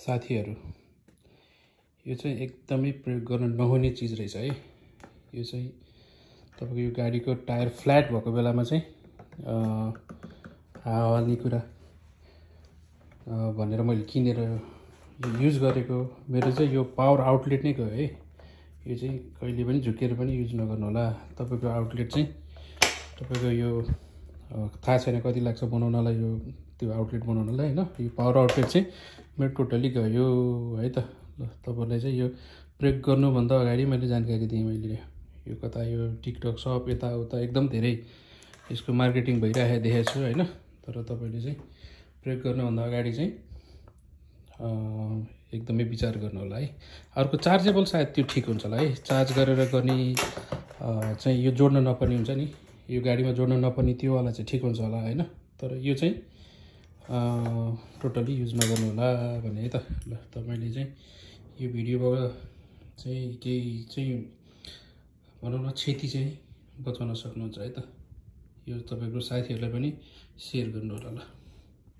साथीहरु यो चाहिँ एकदमै प्रयोग गर्न नहुने चीज रहेछ है। यो चाहिँ तपाईको यो गाडीको टायर फ्ल्याट भएको बेलामा चाहिँ हावाल्ने कुरा भनेर मैले किनेर युज गरेको। मेरो चाहिँ यो पावर आउटलेट नै गयो है। यो चाहिँ कहिले पनि झुकेर पनि युज नगर्नु होला। तपाईको आउटलेट चाहिँ तपाईको यो थाहा छैन कति लाग्छ बनाउनलाई, यो त्यो आउटलेट बनाउनलाई हैन। यो पावर आउटलेट चाहिँ मेरो टोटली गयो है त। ल तपाईलाई चाहिँ यो प्रयोग गर्नु भन्दा अगाडि मैले जानकारी दिएँ। मैले यो कता यो टिकटक सब यता उता एकदम धेरै यसको मार्केटिङ भइरहेको देखेको छु हैन। तर तपाईले चाहिँ प्रयोग गर्नु भन्दा अगाडि चाहिँ एकदमै विचार गर्नु होला है। अर्को चार्जेबल सायद त्यो ठीक हुन्छ होला है। चार्ज गरेर गर्ने चाहिँ यो जोड्न नपर्ने हुन्छ नि, यो गाडीमा जोड्न नपर्ने त्यो वाला चाहिँ ठीक हुन्छ होला हैन। तर यो चाहिँ टोटली युज नगर्नु होला भने है त। ल तपाईले चाहिँ यो भिडियोबाट चाहिँ केही चाहिँ भनौँ न क्षति चाहिँ बचाउन सक्नुहुन्छ है त। यो तपाईको साथीहरुलाई पनि शेयर गर्नु होला ल।